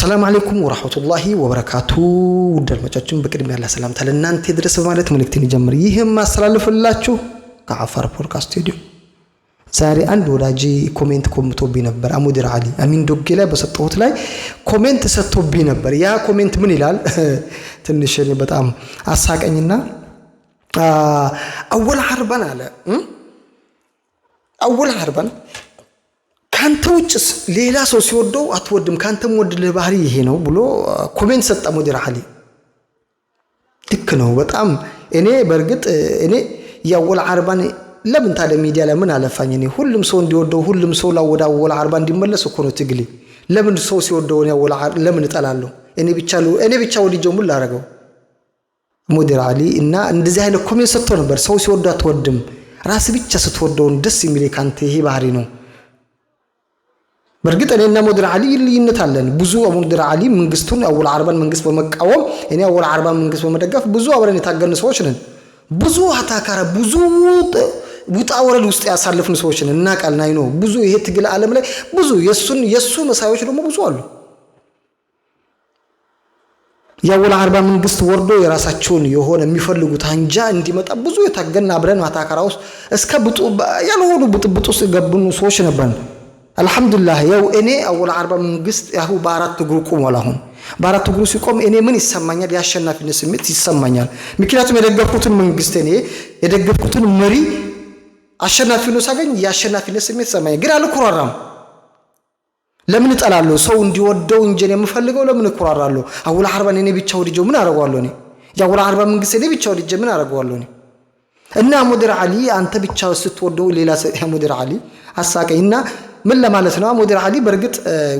السلام عليكم ورحمة الله وبركاته. ودر مجاچن بقدم ያለ ሰላምታ ለእናንተ ድረስ ማለት መልእክቴን ጀምር ይሄም ማስተላለፍላችሁ ከአፋር ፖድካስት ስቱዲዮ። ዛሬ አንድ ወዳጅ ኮሜንት ኮምቶብኝ ነበር። አሙዲር አሊ አሚን ዶጌ ላይ በሰጠሁት ላይ ኮሜንት ሰጥቶብኝ ነበር። ያ ኮሜንት ምን ይላል? ትንሽ እኔ በጣም አሳቀኝና አወል ሐርባን አለ አወል ሐርባን ካንተ ውጭስ ሌላ ሰው ሲወደው አትወድም ካንተም ወድልህ ባህሪ ይሄ ነው ብሎ ኮሜንት ሰጣ ሙዲር አሊ። ልክ ነው በጣም እኔ በርግጥ እኔ ያወል ሐርባን ለምን ታደ ሚዲያ ለምን አለፋኝ እኔ ሁሉም ሰው እንዲወደው ሁሉም ሰው ላወል ሐርባን እንዲመለስ እኮ ነው ትግሊ። ለምን ሰው ሲወደው ያወል ሐርባን ለምን እጠላለሁ? እኔ ብቻ ወዲጀው ምን ላረገው? ሙዲር አሊ እና እንደዚህ አይነት ኮሜንት ሰጥቶ ነበር። ሰው ሲወደው አትወድም ራስ ብቻ ስትወደው ደስ የሚል ካንተ ይሄ ባህሪ ነው። በርግጥ እኔና ሙዲር አሊ ልዩነት አለን። ብዙ ሙዲር አሊ መንግስቱን አወል ሐርባን መንግስት በመቃወም እኔ አወል ሐርባን መንግስት በመደገፍ ብዙ አብረን የታገልን ሰዎች ነን። ብዙ አታካራ ብዙ ውጣ ወረድ ውስጥ ያሳለፍን ሰዎች ነን እና ቃልና አይኖ ብዙ ይሄ ትግል ዓለም ላይ ብዙ የሱ መሳዮች ደግሞ ብዙ አሉ። ያወል ሐርባን መንግስት ወርዶ የራሳቸውን የሆነ የሚፈልጉት አንጃ እንዲመጣ ብዙ የታገልና አብረን አታካራ ውስጥ እስከ ያልሆኑ ብጥብጥ ውስጥ ገቡን ሰዎች ነበርን። አልহামዱሊላህ ያው እኔ አወል ሐርባን መንግስት ያው በአራት እግሩ ቆሟል። አሁን በአራት እግሩ ሲቆም እኔ ምን ይሰማኛል? ያሸናፊነት ስሜት ይሰማኛል። ምክንያቱም የደገፍኩትን መንግስት እኔ የደገፍኩትን መሪ አሸናፊነት ሳገኝ ያሸናፊነት ስሜት ይሰማኛል። ግን አልኩራራም። ለምን እጠላለሁ? ሰው እንዲወደው እንጂ የምፈልገው ለምን እኩራራለሁ? አወል ሐርባን እኔ ብቻ ወድጄው ምን አረጋዋለሁ? እኔ ያወል ሐርባን መንግስት እኔ ብቻ ወድጄ ምን አረጋዋለሁ? እኔ እና ሙዲር አሊ አንተ ብቻ ስትወደው ሌላ ሙዲር አሊ አሳቀኝና ምን ለማለት ነው? ሙዲር አሊ በርግጥ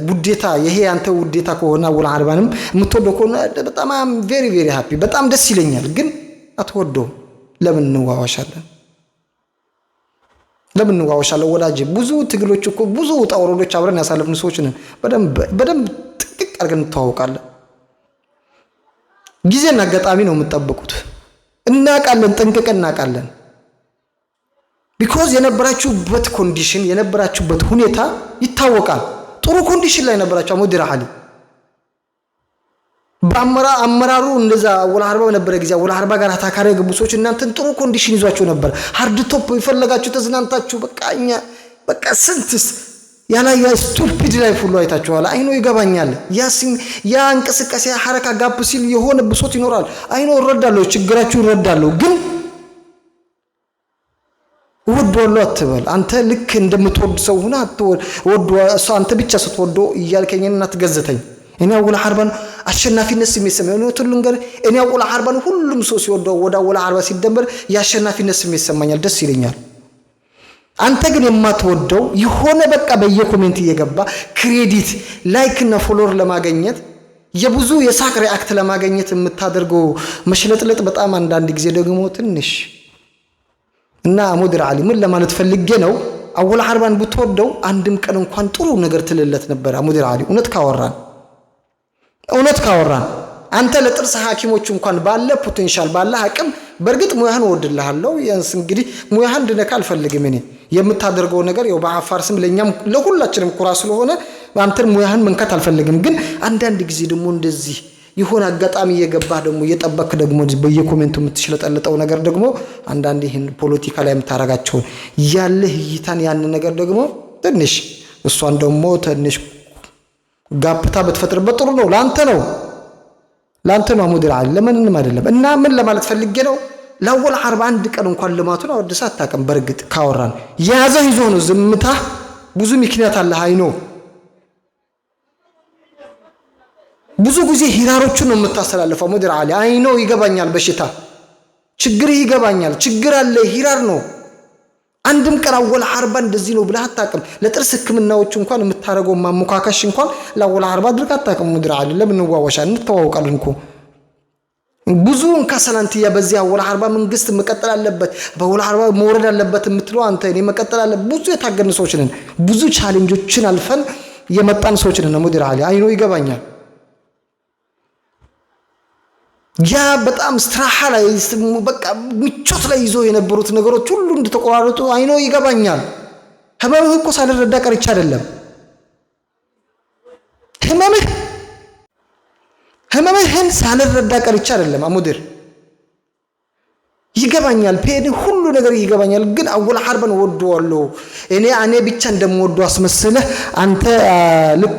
ውዴታ ይሄ አንተ ውዴታ ከሆነ አወል ሐርባንም የምትወደው ከሆነ በጣም ቬሪ ቬሪ ሃፒ በጣም ደስ ይለኛል። ግን አትወደው ለምን እንዋዋሻለን? ለምን እንዋዋሻለን? ወዳጅ ብዙ ትግሎች እኮ ብዙ ጣውሮሎች አብረን ያሳለፍን ሰዎች ነን። በደንብ ጥቅቅ አድርገን እንተዋወቃለን። ጊዜና አጋጣሚ ነው የምትጠብቁት። እናቃለን ጠንቅቀን እናቃለን። ቢኮዝ የነበራችሁበት ኮንዲሽን የነበራችሁበት ሁኔታ ይታወቃል። ጥሩ ኮንዲሽን ላይ ነበራችሁ ሙዲር አሊ አመራሩ እንደዛ አወል ሐርባን ነበር ጊዜ አወል ሐርባን ጋር አታካሪ ገቡ ሰዎች እናንተን ጥሩ ኮንዲሽን ይዟችሁ ነበር። ሃርድ ቶፕ ይፈልጋችሁ ተዝናንታችሁ በቃኛ በቃ ስንትስ ያላያ ስቱፒድ ላይ ሁሉ አይታችኋል። አይኖ ይገባኛል። ያ እንቅስቃሴ ሐረካ ጋፕ ሲል የሆነ ብሶት ይኖራል። አይኖ እረዳለሁ ችግራችሁ እረዳለሁ። ግን ወዶሎ አትበል። አንተ ልክ እንደምትወድ ሰው ሆነ ወዶ አንተ ብቻ ስትወዶ ይያልከኝና ትገዘተኝ። እኔ አወል ሐርባን አሸናፊነት ስሜት ሰማኝ ነው ትሉንገር እኔ አወል ሐርባን ሁሉም ሰው ሲወደው ወደ አወል ሐርባን ሲደመር ያሸናፊነት ስሜት ሰማኛል፣ ደስ ይለኛል። አንተ ግን የማትወደው የሆነ በቃ በየኮሜንት እየገባ ክሬዲት ላይክ እና ፎሎወር ለማግኘት የብዙ የሳቅ ሪአክት ለማግኘት የምታደርገው መሽለጥለጥ በጣም አንዳንድ ጊዜ ደግሞ ትንሽ እና ሙዲር አሊ ምን ለማለት ፈልጌ ነው? አወል ሐርባን ብትወደው አንድም ቀን እንኳን ጥሩ ነገር ትልለት ነበር። ሙዲር አሊ እውነት ካወራን አንተ ለጥርስ ሐኪሞች እንኳን ባለ ፖቴንሻል ባለ አቅም በርግጥ ሙያህን ወድልሃለሁ። ያንስ እንግዲህ ሙያህን ድነካ አልፈልግም። እኔ የምታደርገው ነገር ያው በአፋር ስም ለኛም ለሁላችንም ኩራ ስለሆነ አንተን ሙያህን መንካት አልፈልግም። ግን አንዳንድ ጊዜ ደግሞ እንደዚህ ይሆን አጋጣሚ እየገባህ ደግሞ እየጠበክ ደግሞ በየኮሜንቱ የምትሽለጠለጠው ነገር ደግሞ አንዳንድ ይሄን ፖለቲካ ላይ የምታረጋቸው ያለህ እይታን ያን ነገር ደግሞ ትንሽ እሷን ደግሞ ትንሽ ጋፕታ በተፈጠረበት ጥሩ ነው። ላንተ ነው ሙዲር አሊ ለምንም አይደለም። እና ምን ለማለት ፈልጌ ነው? ለአወል ሐርባን አንድ ቀን እንኳን ልማቱን አወድሳ አታውቅም። በርግጥ ካወራን ያዘህ ይዞ ነው ዝምታ ብዙ ምክንያት አለ። አይኖ ብዙ ጊዜ ሂራሮቹን ነው የምታስተላልፈው ሙዲር አሊ። አይኖ ይገባኛል፣ በሽታ ችግር ይገባኛል። ችግር አለ ሂራር ነው። አንድም ቀን አወል ሐርባን እንደዚህ ነው ብለህ አታውቅም። ለጥርስ ህክምናዎች እንኳን የምታረገው ማሙካካሽ እንኳን ለአወል ሐርባን አድርጋ አታውቅም። ሙዲር አሊ ለምን እንዋዋሻለን? እንተዋወቃለን እኮ ብዙውን ካሰላንቲያ በዚህ አወል ሐርባን መንግስት መቀጠል አለበት በአወል ሐርባን መውረድ አለበት የምትለው አንተ እኔ መቀጠል አለበት። ብዙ የታገልን ሰዎች ነን። ብዙ ቻሌንጆችን አልፈን የመጣን ሰዎች ነን ሙዲር አሊ። አይኖ ይገባኛል። ያ በጣም ስትራሃ ላይ በቃ ምቾት ላይ ይዞ የነበሩት ነገሮች ሁሉ እንደተቆራረጡ አይኖ ይገባኛል። ህመምህ እኮ ሳልረዳ ቀርቻ አይደለም። ህመምህ ህመምህን ሳልረዳ ቀርቻ አይደለም አሙዲር ይገባኛል ፔን ሁሉ ነገር ይገባኛል ግን አወል ሐርበን ወደዋለሁ እኔ ብቻ እንደምወዱ አስመስለህ አንተ ልክ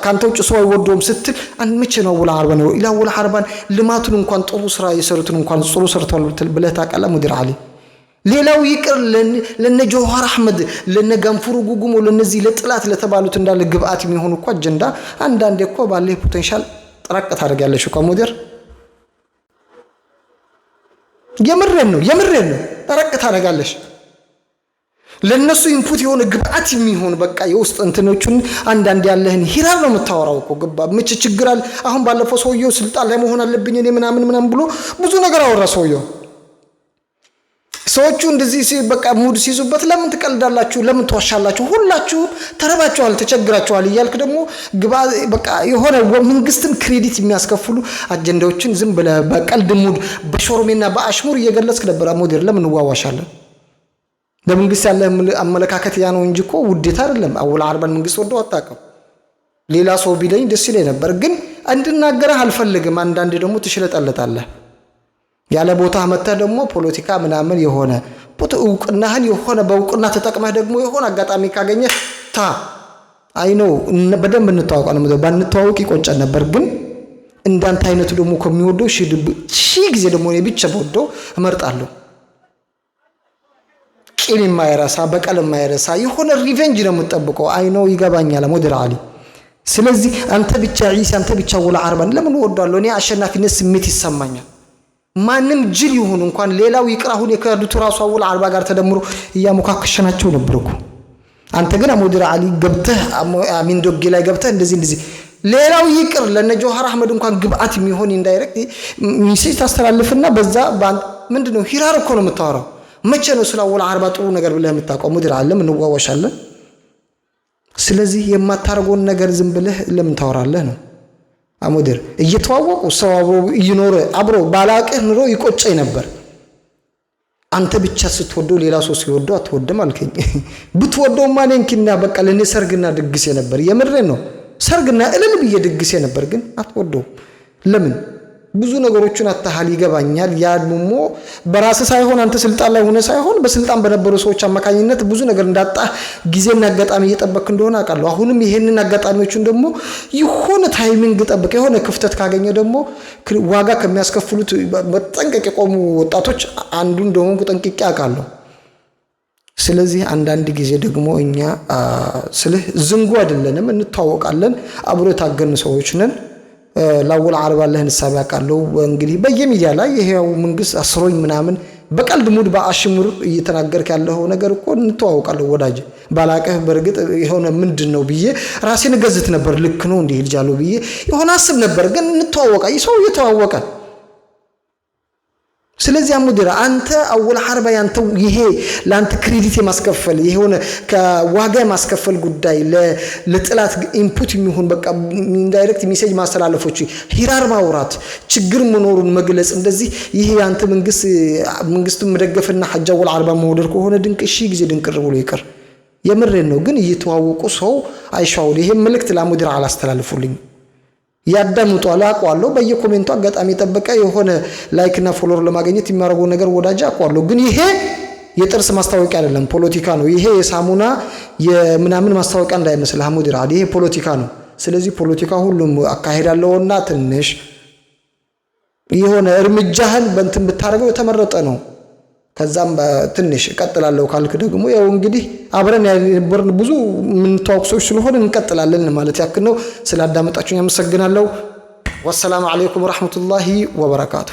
ካንተው ጭሶ አይወደውም ስትል አንመቼ ነው አወል ሐርበን ኢላ አወል ሐርበን ልማቱን እንኳን ጥሩ ስራ የሰሩትን እንኳን ጥሩ ሰርቷል ብለህ ታውቃለህ ሙዲር አሊ ሌላው ይቅር ለነ ጆሃር አህመድ ለነ ጋንፉሩ ጉጉሞ ለነዚህ ለጥላት ለተባሉት እንዳለ ግብአት የሚሆኑ እኮ አጀንዳ አንዳንዴ እኮ ባለ ፖቴንሻል ጥራቅ ታደርጋለሽ እኮ ሙዲር የምረን ነው ተረቅ ታረጋለሽ ለነሱ ኢንፑት የሆነ ግብአት የሚሆን በቃ የውስጥ እንትኖቹን አንዳንድ ያለህን ሂራር ነው የምታወራው እኮ ግባ ምች ችግራል አሁን ባለፈው ሰውየው ስልጣን ላይ መሆን አለብኝ እኔ ምናምን ብሎ ብዙ ነገር አወራ ሰውየው ሰዎቹ እንደዚህ በቃ ሙድ ሲይዙበት ለምን ትቀልዳላችሁ ለምን ተዋሻላችሁ ሁላችሁ ተረባችኋል ተቸግራችኋል ይያልክ ደግሞ ግባ በቃ የሆነ መንግስትን ክሬዲት የሚያስከፍሉ አጀንዳዎችን ዝም ብለ በቀልድ ሙድ በሾርሜና በአሽሙር እየገለጽክ ነበር ሙዲር ለምን ዋዋሻለን ለመንግስት ያለ አመለካከት ያ ነው እንጂ እኮ ውዴታ አይደለም አወል ሐርበን መንግስት ወደው አጣቀም ሌላ ሰው ቢለኝ ደስ ይለኝ ነበር ግን እንድናገርህ አልፈልግም አንዳንዴ ደግሞ ትሽለጠለጣለህ ያለ ቦታ መጣ ደግሞ ፖለቲካ ምናምን የሆነ እውቅናህን የሆነ በእውቅና ተጠቅመህ ደግሞ የሆነ አጋጣሚ ካገኘ አይ ነው በደንብ እንተዋወቃለን ባንተዋወቅ ይቆጨን ነበር ግን እንዳንተ አይነቱ ደግሞ ከሚወደው ሺ ጊዜ ደግሞ እኔ ብቻ ወደው እመርጣለሁ ቂል የማይረሳ በቀል የማይረሳ የሆነ ሪቬንጅ ነው የምትጠብቀው አይ ነው ይገባኛል ሙዲር አሊ ስለዚህ አንተ ብቻ ዒሳ አንተ ብቻ ወላ ሐርበን ለምን ወደዋለሁ እኔ አሸናፊነት ስሜት ይሰማኛል ማንም ጅል ይሁን እንኳን ሌላው ይቅራሁን የከዱት ራሱ አወል ሐርባ ጋር ተደምሮ ያሞካከሸናቸው ነበርኩ አንተ ግን ሙዲር አሊ ገብተህ አሚን ዶግ ላይ ገብተህ እንደዚህ ሌላው ይቅር ለነ ጆሃር አህመድ እንኳን ግብአት የሚሆን ኢንዳይሬክት ሚሴጅ ታስተላልፍና በዛ ምንድነው ሂራር እኮ ነው የምታወራው መቼ ነው ስለ አወል ሐርባ ጥሩ ነገር ብለህ የምታውቀው ሙዲር አለ ምን ዋዋሻለን ስለዚህ የማታረገውን ነገር ዝም ብለህ ለምን ታወራለህ ነው አሙዲር እየተዋወቁ ሰው ይኖር አብሮ ባላቀህ ኑሮ ይቆጨኝ ነበር አንተ ብቻ ስትወደው ሌላ ሰው ሲወደው አትወደም አልከኝ ብትወደው ማንንኪና በቃ ለኔ ሰርግና ድግስ ነበር የምሬን ነው ሰርግና እልል ብዬ ድግስ ነበር ግን አትወደው ለምን ብዙ ነገሮችን አታሃል ይገባኛል ያድሞ በራስ ሳይሆን አንተ ስልጣን ላይ ሆነ ሳይሆን በስልጣን በነበሩ ሰዎች አማካኝነት ብዙ ነገር እንዳጣ ጊዜና አጋጣሚ እየጠበቅ እንደሆነ አውቃለሁ አሁንም ይሄንን አጋጣሚዎችን ደግሞ ይሆነ ታይሚንግ ጠብቀ የሆነ ክፍተት ካገኘ ደግሞ ዋጋ ከሚያስከፍሉት በጠንቀቅ የቆሙ ወጣቶች አንዱ እንደሆነ ተጠንቅቄ አውቃለሁ ስለዚህ አንዳንድ ጊዜ ደግሞ እኛ ስለ ዝንጉ አይደለንም እንተዋወቃለን አብሮ ታገን ሰዎች ነን ላወል ሐርባ ለህን ሰባቃለው እንግዲህ በየሚዲያ ላይ ይሄው መንግስት አስሮኝ ምናምን በቀልድ ሙድ በአሽሙር እየተናገርክ ያለው ነገር እኮ እንተዋወቃለን ወዳጅ ባላቀህ በርግጥ የሆነ ምንድነው ብዬ ራሴን ገዝት ነበር ልክ ነው እንዴ ልጃለው ብዬ የሆነ አስብ ነበር ግን እንተዋወቃ ይሰው እየተዋወቀ ስለዚህ ሙዲር አንተ አወል ሐርባ ያንተ ይሄ ላንተ ክሬዲት የማስከፈል ይሄውን ከዋጋ የማስከፈል ጉዳይ ለጥላት ኢንፑት የሚሆን በቃ ኢንዳይሬክት ሜሴጅ ማስተላለፎች ሂራር ማውራት ችግር መኖሩን መግለጽ እንደዚህ ይሄ ያንተ መንግስቱን መደገፍና ሐጅ አወል ሐርባ መውደር ከሆነ ድንቅ እሺ ጊዜ ድንቅ ብሎ ይቀር የምሬን ነው ግን እየተዋወቁ ሰው አይሻው ይሄ መልእክት ለሙዲር አላስተላልፉልኝ ያዳምጡ አላቋለው በየኮሜንቱ አጋጣሚ ተጠበቀ የሆነ ላይክ እና ፎሎወር ለማግኘት የሚያረጉ ነገር ወዳጅ አቋለው ግን ይሄ የጥርስ ማስታወቂያ አይደለም ፖለቲካ ነው ይሄ የሳሙና የምናምን ማስታወቂያ እንዳይመስል ሙዲር አሊ ይሄ ፖለቲካ ነው ስለዚህ ፖለቲካ ሁሉም አካሄዳለውና ትንሽ የሆነ እርምጃህን በእንትን ብታረገው የተመረጠ ነው ከዛም ትንሽ ቀጥላለው ካልክ ደግሞ ያው እንግዲህ አብረን ያልነበርን ብዙ ምን ተዋክሶች ስለሆነ እንቀጥላለን ማለት ያክል ነው ስላዳመጣችሁኝ አመሰግናለሁ ወሰላሙ አለይኩም ወራህመቱላሂ ወበረካቱ